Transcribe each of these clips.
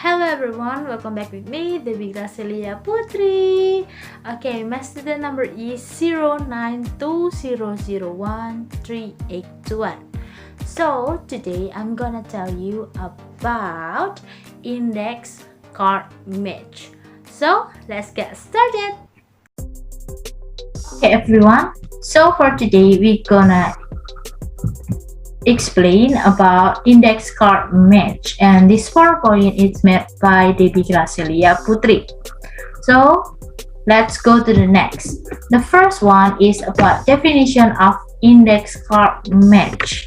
Hello everyone, welcome back with me, Debi Gracelia Putrri. Okay, my student number is 0920013821. So today I'm gonna tell you about index card match. So let's get started. Okay everyone, so for today we're gonna explain about index card match, and this PowerPoint is made by Debi Gracelia Putrri. So let's go to the next. The first one is about definition of index card match.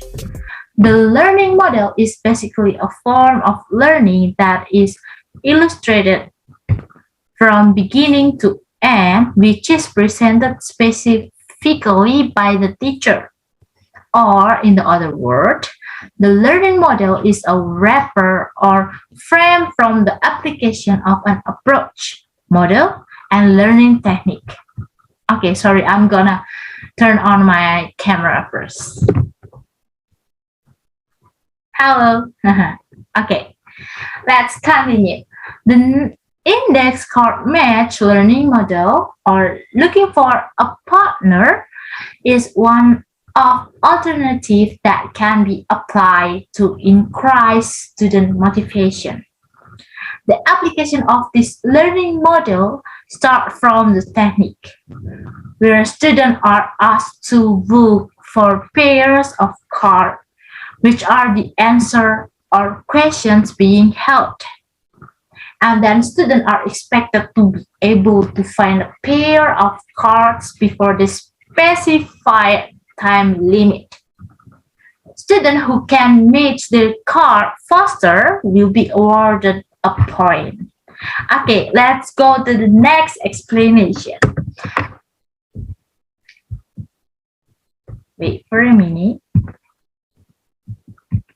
The learning model is basically a form of learning that is illustrated from beginning to end, which is presented specifically by the teacher. Or in the other word, the learning model is a wrapper or frame from the application of an approach, model, and learning technique. Okay, sorry, I'm gonna turn on my camera first. Hello. Okay, let's continue. The index card match learning model, or looking for a partner, is one of alternative that can be applied to increase student motivation. The application of this learning model starts from the technique, where students are asked to look for pairs of cards, which are the answer or questions being held. And then students are expected to be able to find a pair of cards before the specified time limit. Students who can match their card faster will be awarded a point. Okay, let's go to the next explanation. Wait for a minute.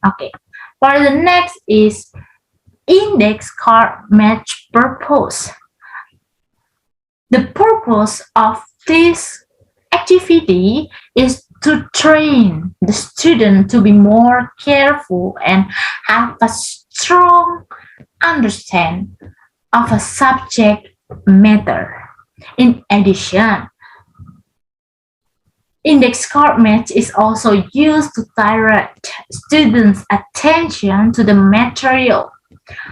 Okay, for the next is index card match purpose. The purpose of this activity is to train the student to be more careful and have a strong understanding of a subject matter. In addition, index card match is also used to direct students' attention to the material.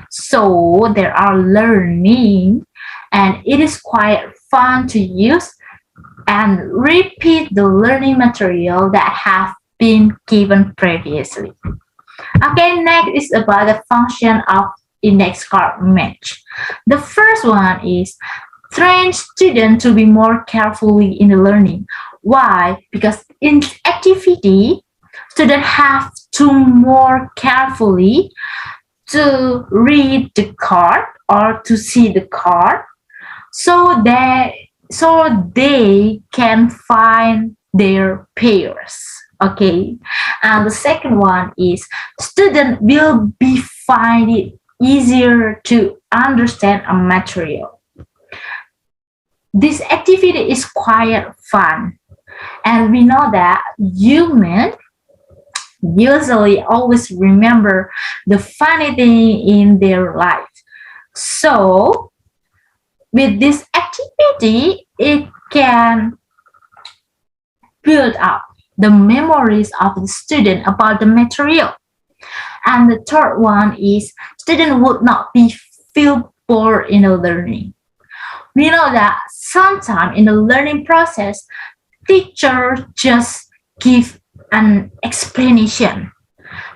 So they are learning, and it is quite fun to use and repeat the learning material that have been given previously. Okay, next is about the function of index card match. The first one is train students to be more carefully in the learning. Why? Because in activity, students have to more carefully to read the card or to see the card, so they can find their pairs. Okay, and the second one is student will be find it easier to understand a material. This activity is quite fun, and we know that humans usually always remember the funny thing in their life. So with this activity, it can build up the memories of the student about the material. And the third one is student would not be feel bored in the learning. We know that sometimes in the learning process, teacher just give an explanation.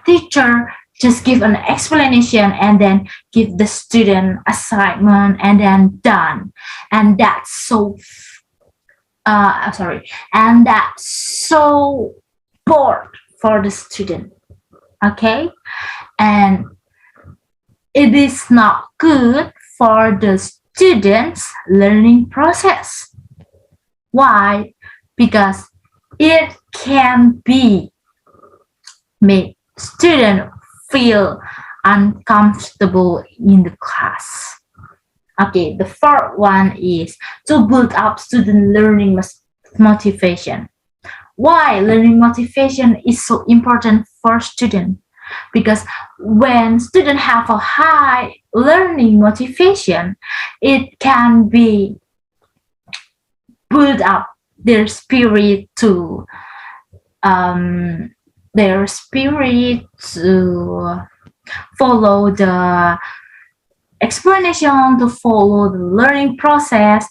Teacher just give an explanation and then give the student assignment and then done. And that's so and that's so bored for the student. Okay, and it is not good for the students' learning process. Why? Because it can be make student feel uncomfortable in the class. Okay, the fourth one is to build up student learning motivation. Why learning motivation is so important for students? because when students have a high learning motivation, it can be build up their spirit to um, follow the explanation, to follow the learning process,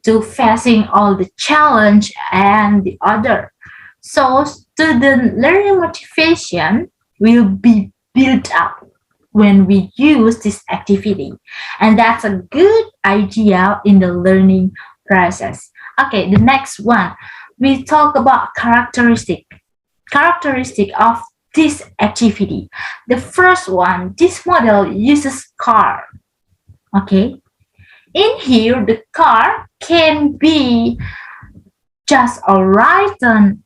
to facing all the challenge and the other. So student learning motivation will be built up when we use this activity. And that's a good idea in the learning process. Okay, the next one, we talk about characteristic of this activity. The first one, this model uses car. Okay, in here the car can be just a written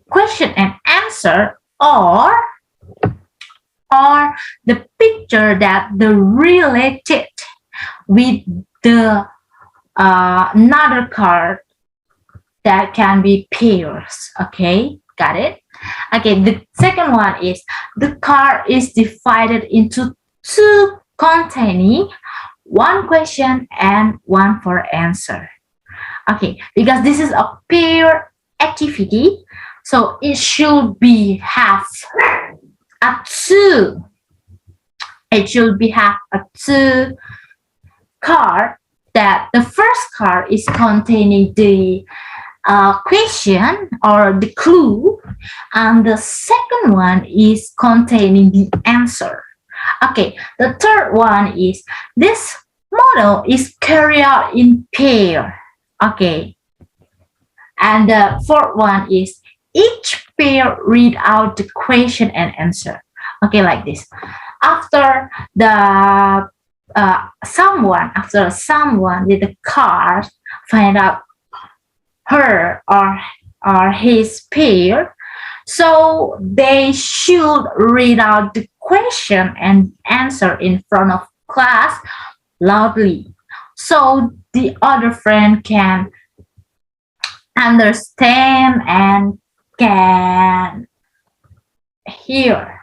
question and answer, or the picture that the related with the another card that can be pairs. Okay, got it? Okay, the second one is the card is divided into two containing one question and one for answer. Okay, because this is a pair activity, so it should be have a two. It should be have a two card, that the first card is containing the question or the clue, and the second one is containing the answer. Okay, the third one is this model is carried out in pair. Okay, and the fourth one is each pair read out the question and answer. Okay, like this. After someone with the card find out her or his pair, so they should read out the question and answer in front of class loudly, so the other friend can understand and can hear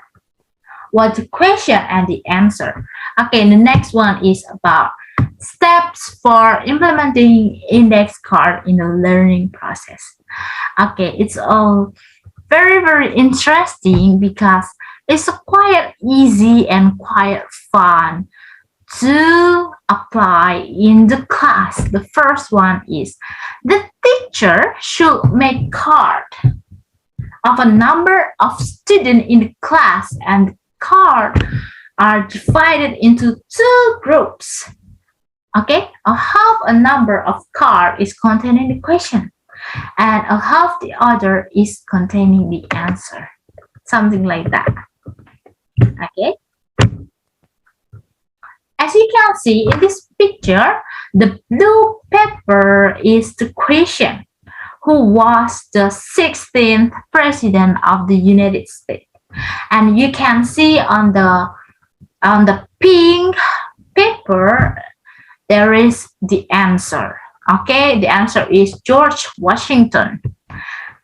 what the question and the answer. Okay, the next one is about steps for implementing index card in the learning process. Okay, it's all very interesting because it's quite easy and quite fun to apply in the class. The first one is the teacher should make card of a number of students in the class, and the card are divided into two groups. Okay, a half a number of card is containing the question, and a half the other is containing the answer. Something like that. Okay. As you can see in this picture, the blue paper is the question. Who was the 16th president of the United States? And you can see on the pink paper, there is the answer. Okay, the answer is George Washington.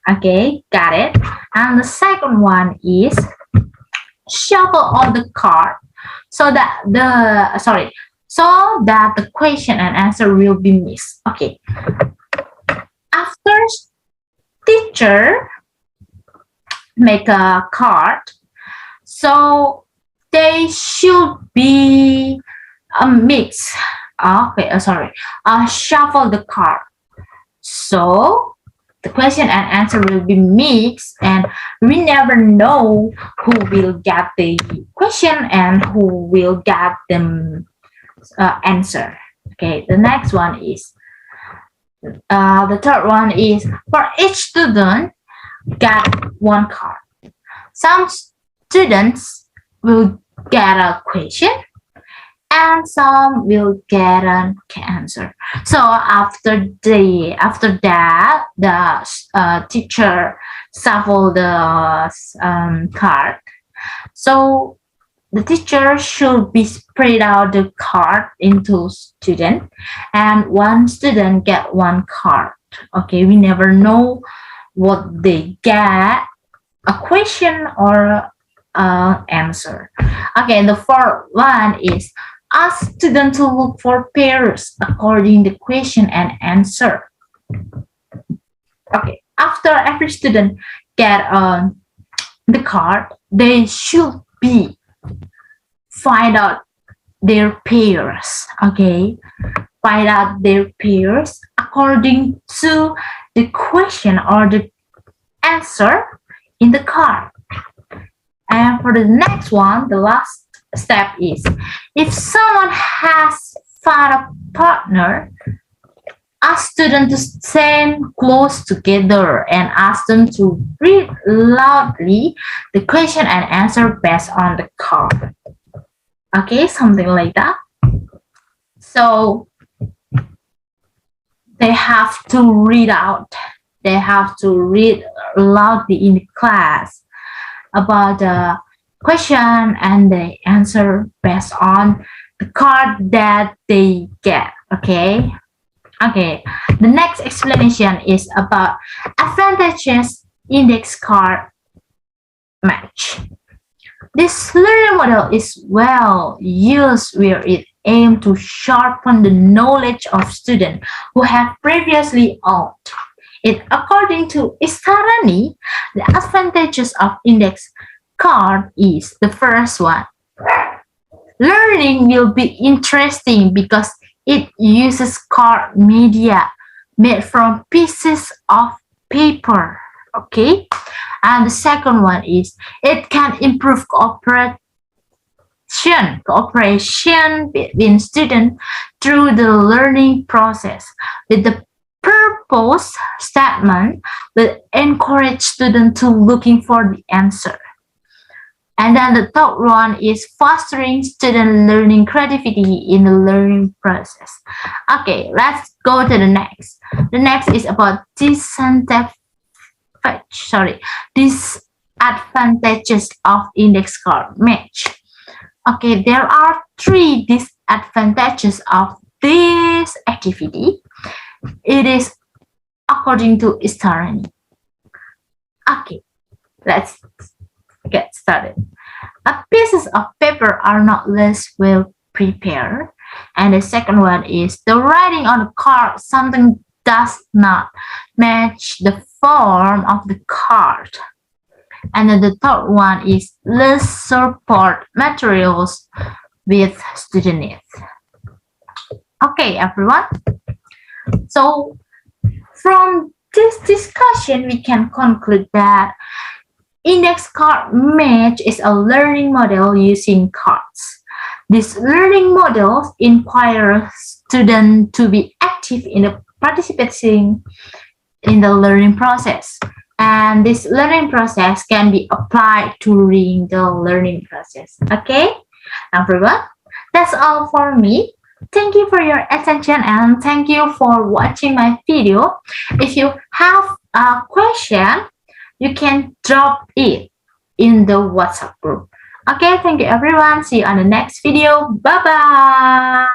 Okay, got it. And the second one is shuffle all the card so that the question and answer will be mixed. Okay. After teacher make a card, so they should be a mix. Shuffle the card. So the question and answer will be mixed, and we never know who will get the question and who will get the answer. Okay, the next one is the third one is for each student get one card. Some students will get a question and some will get an answer. So after that, the teacher shuffle the card. So the teacher should be spread out the card into student, and one student get one card. Okay, we never know what they get, a question or answer. Okay, the fourth one is ask students to look for pairs according to question and answer. Okay, after every student get the card, they should be find out their pairs. Okay, find out their pairs according to the question or the answer in the card. And for the next one, the last step is if someone has found a partner, ask students to stand close together and ask them to read loudly the question and answer based on the card. Okay, something like that. So they have to read out. They have to read loudly in the class about the question and the answer based on the card that they get. Okay. Okay. The next explanation is about advantages index card match. This learning model is well used where it aims to sharpen the knowledge of students who have previously owned it. According to Istarani, the advantages of index card is the first one. Learning will be interesting because it uses card media made from pieces of paper. Okay, and the second one is it can improve cooperation between students through the learning process with the purpose statement that encourage students to looking for the answer. And then the third one is fostering student learning creativity in the learning process. Okay, let's go to the next. The next is about disadvantages of index card match. Okay, there are 3 disadvantages of this activity. It is according to Istarani. Okay, let's get started. Pieces of paper are not less well prepared. And the second one is the writing on the card something does not match the form of the card. And then the third one is less support materials with student needs. Okay, everyone. So from this discussion, we can conclude that index card match is a learning model using cards. This learning model inspires students to be active in the participating in the learning process. And this learning process can be applied during the learning process. Okay, everyone, that's all for me. Thank you for your attention and thank you for watching my video. If you have a question, you can drop it in the WhatsApp group. Okay, thank you everyone. See you on the next video. Bye-bye.